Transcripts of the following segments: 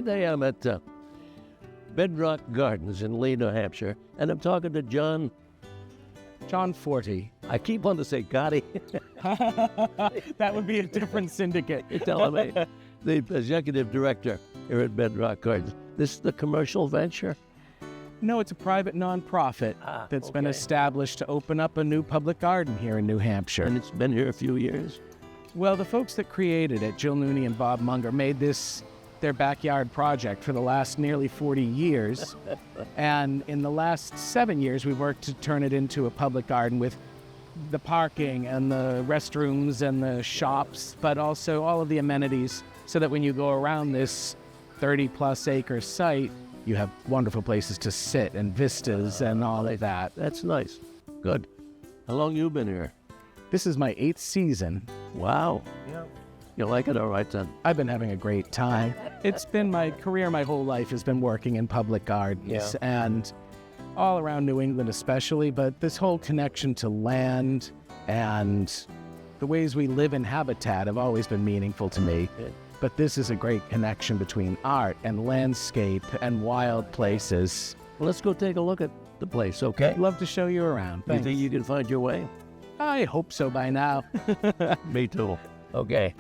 Today I'm at Bedrock Gardens in Lee, New Hampshire, and I'm talking to John Forty. I keep wanting to say Gotti. That would be a different syndicate. You're telling me. The executive director here at Bedrock Gardens. This is the commercial venture? No, it's a private nonprofit that's been established to open up a new public garden here in New Hampshire. And it's been here a few years? Well, the folks that created it, Jill Nooney and Bob Munger, made this their backyard project for the last nearly 40 years. And in the last 7 years, we worked to turn it into a public garden with the parking and the restrooms and the shops, but also all of the amenities so that when you go around this 30-plus acre site, you have wonderful places to sit and vistas and all of that. That's nice. Good. How long you been here? This is my 8th season. Wow. Yep. You like it all right, then? I've been having a great time. It's been my career, my whole life has been working in public gardens and all around New England especially, but this whole connection to land and the ways we live in habitat have always been meaningful to me. But this is a great connection between art and landscape and wild places. Well, let's go take a look at the place, okay? I'd love to show you around. You think you can find your way? I hope so by now. Me too. Okay.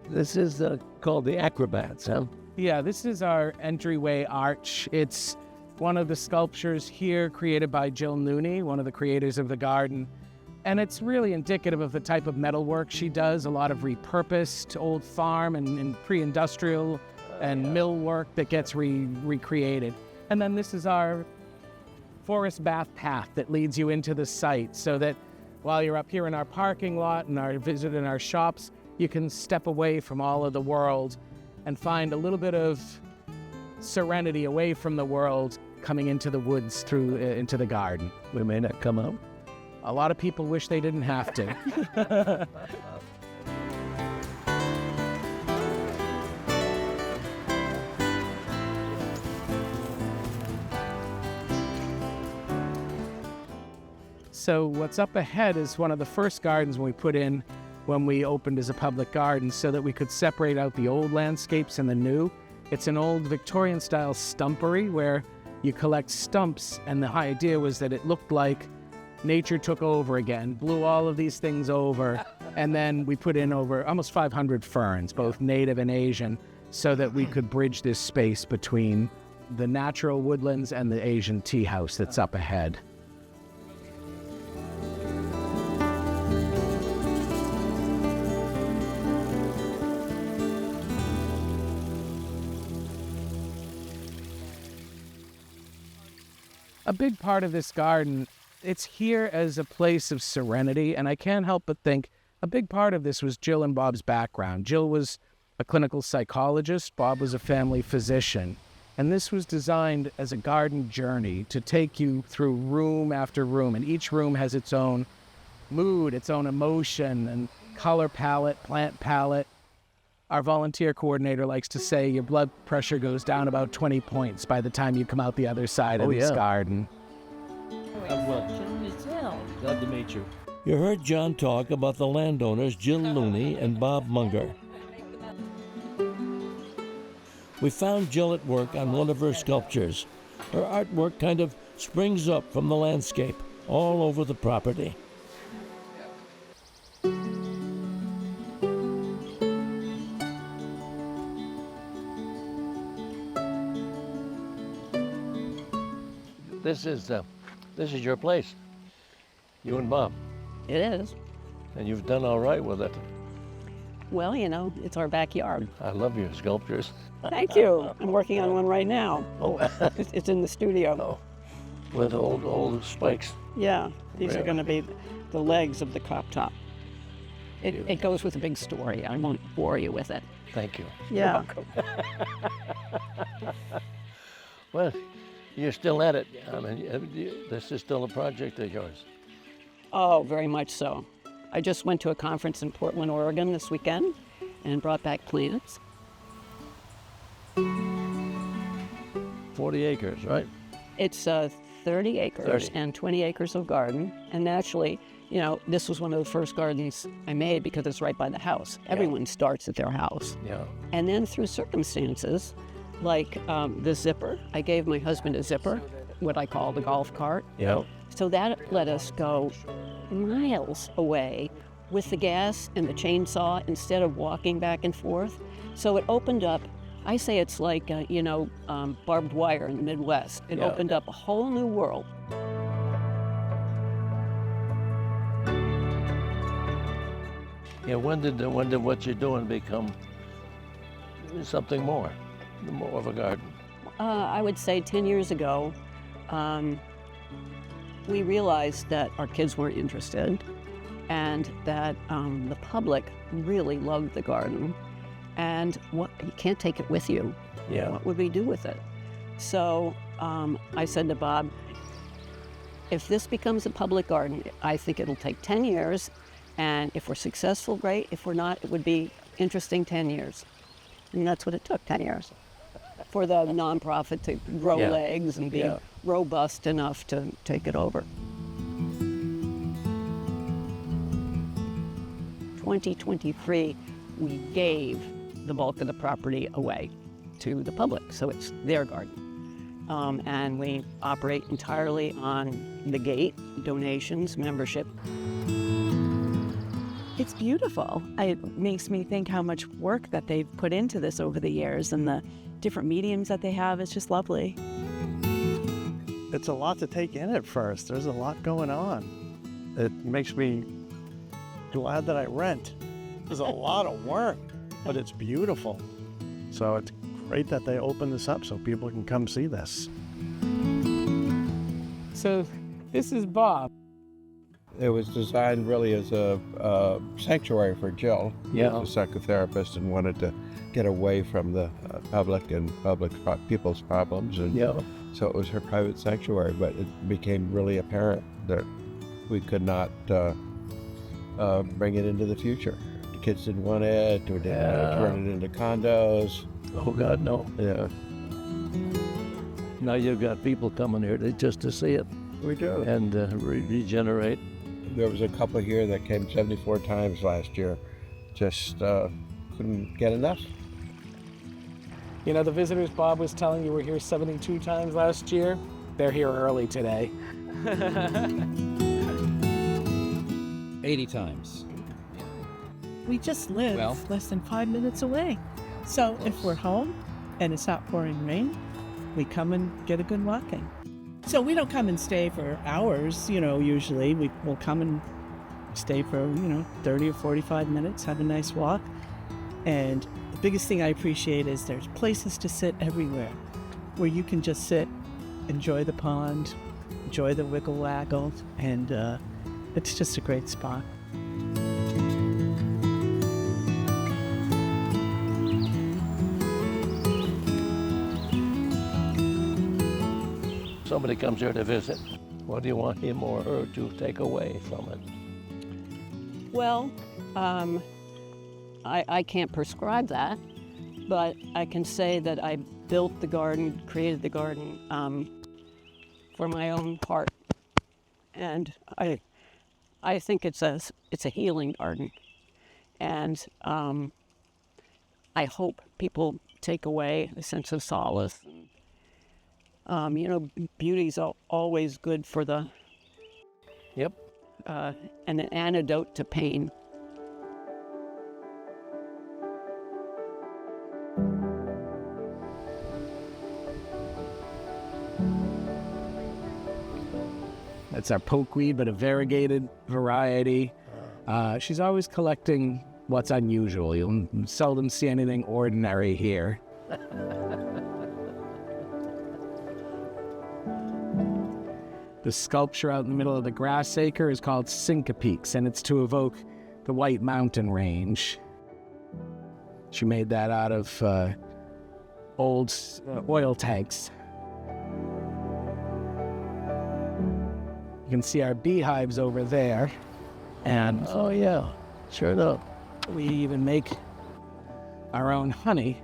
This is called the Acrobats, huh? Yeah, this is our entryway arch. It's one of the sculptures here created by Jill Nooney, one of the creators of the garden. And it's really indicative of the type of metalwork she does, a lot of repurposed old farm and pre-industrial and mill work that gets recreated. And then this is our forest bath path that leads you into the site so that while you're up here in our parking lot and our visit in our shops, you can step away from all of the world and find a little bit of serenity away from the world coming into the woods through into the garden. We may not come out. A lot of people wish they didn't have to. So what's up ahead is one of the first gardens we put in when we opened as a public garden so that we could separate out the old landscapes and the new. It's an old Victorian-style stumpery where you collect stumps, and the idea was that it looked like nature took over again, blew all of these things over, and then we put in over almost 500 ferns, both native and Asian, so that we could bridge this space between the natural woodlands and the Asian tea house that's up ahead. A big part of this garden, it's here as a place of serenity, and I can't help but think a big part of this was Jill and Bob's background. Jill was a clinical psychologist, Bob was a family physician, and this was designed as a garden journey to take you through room after room, and each room has its own mood, its own emotion, and color palette, plant palette. Our volunteer coordinator likes to say your blood pressure goes down about 20 points by the time you come out the other side of this garden. Glad to meet you. You heard John talk about the landowners Jill Nooney and Bob Munger. We found Jill at work on one of her sculptures. Her artwork kind of springs up from the landscape all over the property. This is your place, you and Bob. It is. And you've done all right with it. Well, you know, it's our backyard. I love your sculptures. Thank you. I'm working on one right now. Oh, It's in the studio. oh, with old spikes. Yeah, these are Really? going to be the legs of the crop top. It goes with a big story. I won't bore you with it. Thank you. Yeah. Well, you're still at it. I mean, this is still a project of yours. Oh, very much so. I just went to a conference in Portland, Oregon this weekend and brought back plants. 40 acres, right? It's 30 acres 30. and 20 acres of garden. And naturally, You know, this was one of the first gardens I made because it's right by the house. Everyone starts at their house. Yeah. And then through circumstances, like the zipper, I gave my husband a zipper, what I call the golf cart. Yeah. So that let us go miles away with the gas and the chainsaw instead of walking back and forth. So it opened up, I say it's like, barbed wire in the Midwest. It Yeah. opened up a whole new world. Yeah, when did what you're doing become something more of a garden? I would say 10 years ago, we realized that our kids weren't interested and that the public really loved the garden. And you can't take it with you. Yeah. What would we do with it? So I said to Bob, if this becomes a public garden, I think it'll take 10 years. And if we're successful, great. If we're not, it would be interesting 10 years. And that's what it took, 10 years, for the nonprofit to grow Yeah. legs and be Yeah. robust enough to take it over. 2023, we gave the bulk of the property away to the public, so it's their garden. And we operate entirely on the gate, donations, membership. It's beautiful. It makes me think how much work that they've put into this over the years and the different mediums that they have. It's just lovely. It's a lot to take in at first. There's a lot going on. It makes me glad that I rent. There's a lot of work, but it's beautiful. So it's great that they open this up so people can come see this. So this is Bob. It was designed really as a sanctuary for Jill, Yeah. who's a psychotherapist and wanted to get away from the public and people's problems. And Yeah. so it was her private sanctuary, but it became really apparent that we could not bring it into the future. The kids didn't want it, we didn't want to turn it into condos. Oh God, no. Yeah, Now you've got people coming here just to see it we do. and regenerate. There was a couple here that came 74 times last year. Just couldn't get enough. You know, the visitors Bob was telling you were here 72 times last year. They're here early today. 80 times. We just live Well- less than 5 minutes away. So if we're home and it's not pouring rain, we come and get a good walk in. So we don't come and stay for hours, usually. We'll come and stay for, 30 or 45 minutes, have a nice walk. And the biggest thing I appreciate is there's places to sit everywhere where you can just sit, enjoy the pond, enjoy the wiggle waggle, and it's just a great spot. Somebody comes here to visit. What do you want him or her to take away from it? Well, I can't prescribe that, but I can say that I built the garden, created the garden for my own heart, and I think it's a healing garden, and I hope people take away a sense of solace. Beauty's always good for the Yep. and an antidote to pain. That's our pokeweed, but a variegated variety. She's always collecting what's unusual. You'll seldom see anything ordinary here. The sculpture out in the middle of the grass acre is called Syncopeaks, and it's to evoke the White Mountain Range. She made that out of old oil tanks. You can see our beehives over there, and Oh yeah, sure enough. we even make our own honey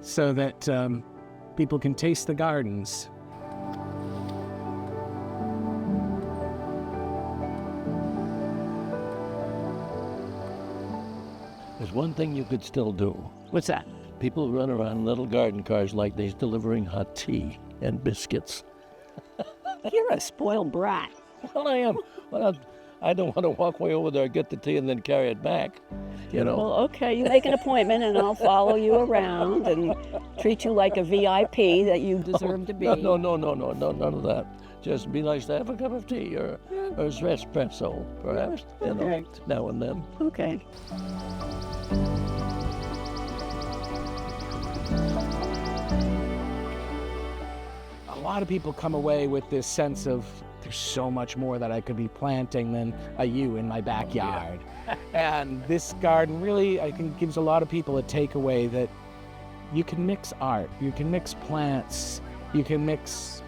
so that people can taste the gardens. There's one thing you could still do. What's that? People run around in little garden cars like they're delivering hot tea and biscuits. You're a spoiled brat. Well, I am. Well, I don't want to walk way over there, get the tea, and then carry it back. You know. Well, okay, you make an appointment and I'll follow you around and treat you like a VIP that you deserve to be. No, none of that. Just be nice to have a cup of tea or espresso, perhaps. You know, Okay. now and then. Okay. A lot of people come away with this sense of there's so much more that I could be planting than a yew in my backyard. And this garden really, I think, gives a lot of people a takeaway that you can mix art, you can mix plants, you can mix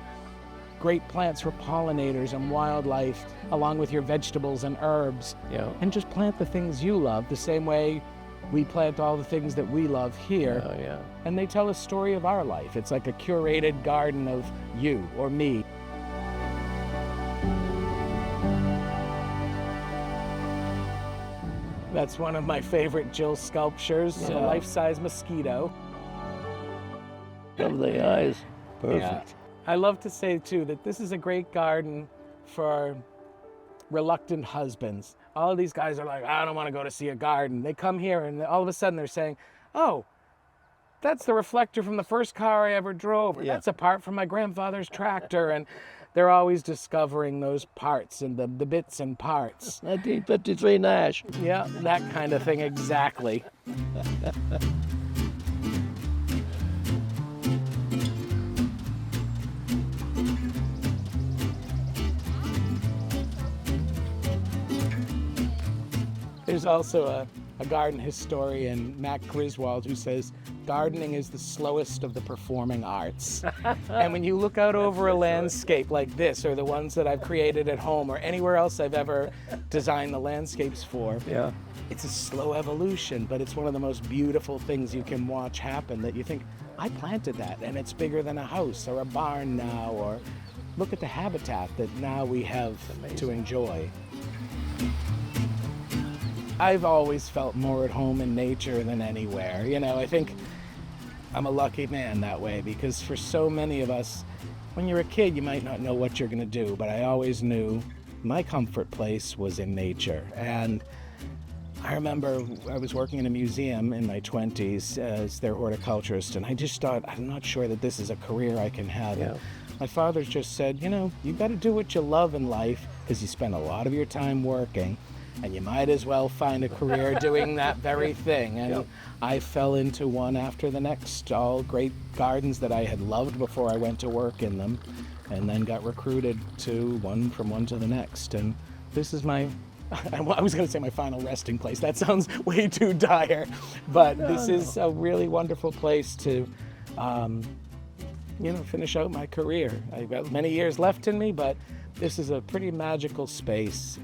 great plants for pollinators and wildlife, along with your vegetables and herbs, Yeah. and just plant the things you love the same way we plant all the things that we love here. Oh, yeah. And they tell a story of our life. It's like a curated garden of you or me. That's one of my favorite Jill sculptures, a Yeah. life-size mosquito. Of the eyes. Perfect. I love to say too that this is a great garden for reluctant husbands. All of these guys are like, I don't want to go to see a garden. They come here and all of a sudden they're saying, oh, that's the reflector from the first car I ever drove. Or that's a part from my grandfather's tractor. And they're always discovering those parts and the bits and parts. 1953 Nash. Yeah, that kind of thing, exactly. There's also a garden historian, Mac Griswold, who says gardening is the slowest of the performing arts. And when you look out over a landscape like this, or the ones that I've created at home, or anywhere else I've ever designed the landscapes for, Yeah. it's a slow evolution, but it's one of the most beautiful things you can watch happen, that you think, I planted that, and it's bigger than a house or a barn now, or look at the habitat that now we have to enjoy. I've always felt more at home in nature than anywhere. You know, I think I'm a lucky man that way, because for so many of us, when you're a kid, you might not know what you're going to do, but I always knew my comfort place was in nature. And I remember I was working in a museum in my 20s as their horticulturist, and I just thought, I'm not sure that this is a career I can have. Yeah. My father just said, you know, you got to do what you love in life, because you spend a lot of your time working, and you might as well find a career doing that very thing. And I fell into one after the next, all great gardens that I had loved before I went to work in them, and then got recruited to one to the next. And this is my, I was going to say my final resting place. That sounds way too dire, but this is a really wonderful place to, you know, finish out my career. I've got many years left in me, but this is a pretty magical space.